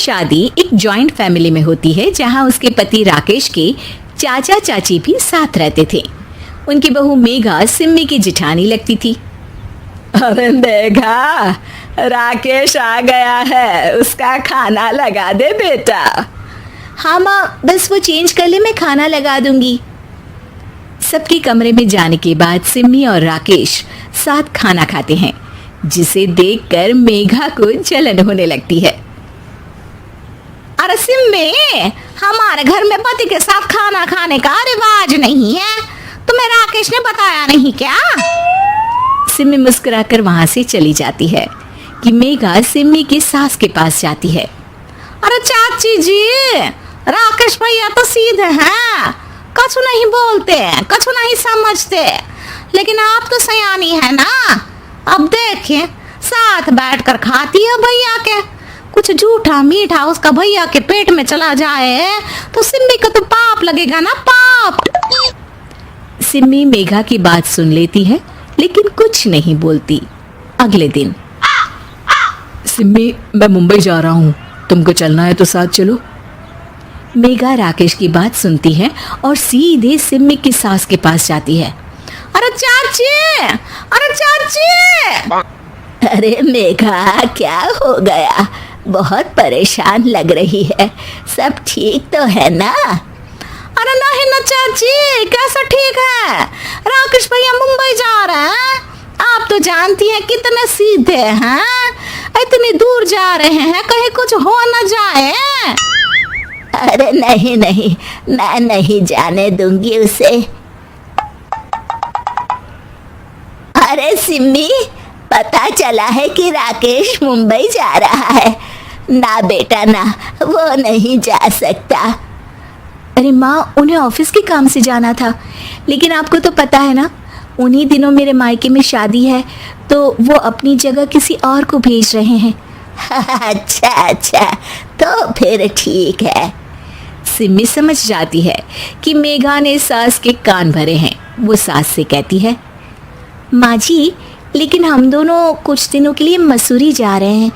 शादी एक joint family में होती है जहां उसके पति राकेश के चाचा चाची भी साथ रहते थे। उनकी बहू मेघा सिम्मी की जिठानी लगती थी। अरे मेघा, राकेश आ गया है, उसका खाना लगा दे बेटा। हाँ माँ, बस वो चेंज कर ले, मैं खाना लगा दूंगी। सबके कमरे में जाने के बाद सिम्मी और राकेश साथ खाना खाते हैं, जिसे देखकर मेघा को जलन होने लगती है। अरे सिम्मी, हमारे घर में पति के साथ खाना खाने का रिवाज नहीं है, तुम्हें राकेश ने बताया नहीं क्या? सिम्मी मुस्कुराकर वहां से चली जाती है कि मेघा सिम्मी की सास के पास जाती है। अरे चाची जी, राकेश भैया तो सीधे हैं, कछु नहीं बोलते, कछु नहीं समझते, लेकिन आप तो सयानी है ना। अब देखिए, साथ बैठकर खाती है भैया के, कुछ झूठा मीठा उसका भैया के पेट में चला जाए तो सिम्मी को तो पाप लगेगा ना, पाप। सिम्मी मेघा की बात सुन लेती है लेकिन कुछ नहीं बोलती। अगले दिन, सिम्मी, मैं मुंबई जा रहा हूँ, तुमको चलना है तो साथ चलो। मेघा राकेश की बात सुनती है और सीधे सिम्मी की सास के पास जाती है। अरे चाची, अरे चाची। अरे मेघा, क्या हो गया? बहुत परेशान लग रही है, सब ठीक तो है ना? अरे नहीं ना चाची, कैसा ठीक है? राकेश भैया मुंबई जा रहे हैं, आप तो जानती हैं कितने सीधे हैं, इतनी दूर जा रहे हैं, कहीं कुछ हो न जाए। अरे नहीं नहीं, मैं नहीं जाने दूंगी उसे। अरे सिम्मी, पता चला है कि राकेश मुंबई जा रहा है। ना बेटा ना, वो नहीं जा सकता। अरे माँ, उन्हें ऑफिस के काम से जाना था, लेकिन आपको तो पता है ना, उन्हीं दिनों मेरे मायके में शादी है, तो वो अपनी जगह किसी और को भेज रहे हैं। अच्छा अच्छा, तो फिर ठीक है। सिम्मी समझ जाती है कि मेघा ने सास के कान भरे हैं। वो सास से कहती है, माँ जी, लेकिन हम दोनों कुछ दिनों के लिए मसूरी जा रहे हैं।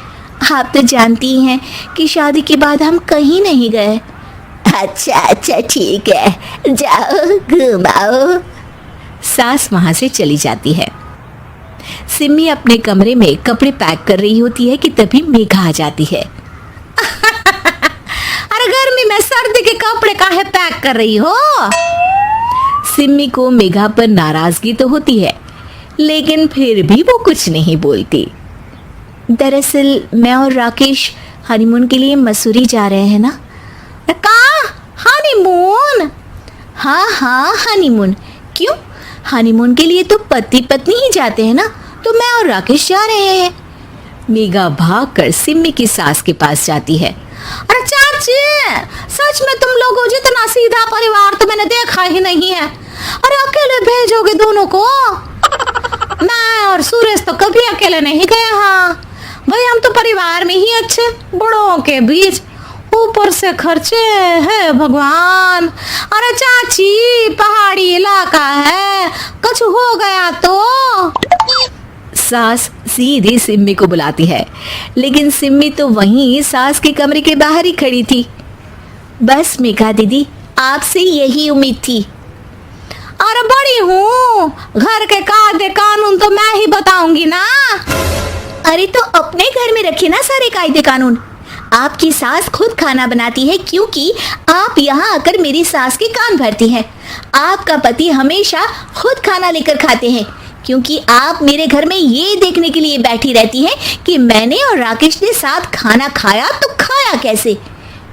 आप तो जानती हैं कि शादी के बाद हम कहीं नहीं गए। अच्छा अच्छा, ठीक है, जाओ घुमाओ। सास वहां से चली जाती है। सिम्मी अपने कमरे में कपड़े पैक कर रही होती है कि तभी मेघा आ जाती है। अरे गर्मी में सर्दी के कपड़े काहे पैक कर रही हो? सिम्मी को मेघा पर नाराजगी तो होती है, लेकिन फिर भी वो कुछ नहीं बोलती। दरअसल मैं और राकेश हनीमून के लिए मसूरी जा रहे हैं ना। कहाँ? हनीमून? हाँ हाँ, हनीमून। क्यों? हनीमून के लिए तो पति पत्नी ही जाते हैं ना, तो मैं और राकेश जा रहे हैं। मेघा भागकर सिम्मी की सास के पास जाती है। अरे चाची, सच में तुम लोगों जितना सीधा परिवार तो मैंने देखा ही नहीं है। अरे अकेले भेजोगे दोनों को? मैं और सुरेश तो कभी अकेले नहीं गए। हाँ भाई, हम तो परिवार में ही अच्छे, बड़ों के बीच, ऊपर से खर्चे है भगवान। अरे चाची, पहाड़ी इलाका है, कुछ हो गया तो? सास सीधी सिम्मी को बुलाती है, लेकिन सिम्मी तो वहीं सास के कमरे के बाहर ही खड़ी थी। बस मेघा दीदी, आपसे यही उम्मीद थी। अरे बड़ी हूँ, घर के कायदे कानून तो मैं ही बताऊंगी ना। अरे तो अपने घर में रखिए ना सारे कायदे कानून। आपकी सास खुद खाना बनाती है, क्योंकि आप यहाँ आकर मेरी सास के कान भरती हैं। आपका पति हमेशा खुद खाना लेकर खाते हैं, क्योंकि आप मेरे घर में ये देखने के लिए बैठी रहती हैं कि मैंने और राकेश ने साथ खाना खाया तो खाया कैसे।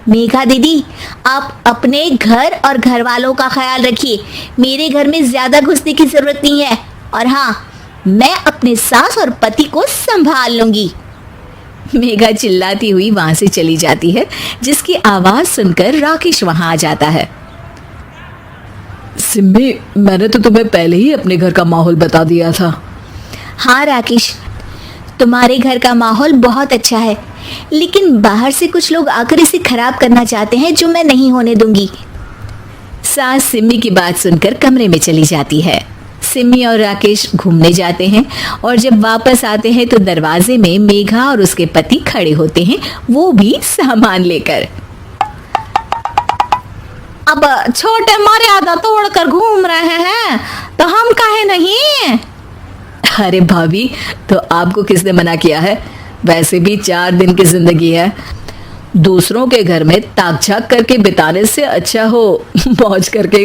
मेघा दीदी, आप अपने घर और घर वालों का ख्याल रखिए, मेरे घर में ज्यादा घुसने की जरूरत नहीं है। और हाँ, मैं अपने सास और पति को संभाल लूंगी। मेघा चिल्लाती हुई वहां से चली जाती है, जिसकी आवाज सुनकर राकेश वहां आ जाता है। सिम्मी, मैंने तो तुम्हें पहले ही अपने घर का माहौल बता दिया था। हाँ राकेश, तुम्हारे घर का माहौल बहुत अच्छा है, लेकिन बाहर से कुछ लोग आकर इसे खराब करना चाहते हैं, जो मैं नहीं होने दूंगी। सास सिम्मी की बात सुनकर कमरे में चली जाती है। सिमी और राकेश घूमने जाते हैं और जब वापस आते हैं तो दरवाजे में मेघा और उसके पति खड़े होते हैं, वो भी सामान लेकर। अब छोटे मर्यादा तोड़कर घूम रहे हैं तो हम काहे नहीं। अरे भाभी, तो आपको किसने मना किया है? वैसे भी 4 दिन की जिंदगी है, दूसरों के घर में ताक झाक करके बिताने से अच्छा हो मौज करके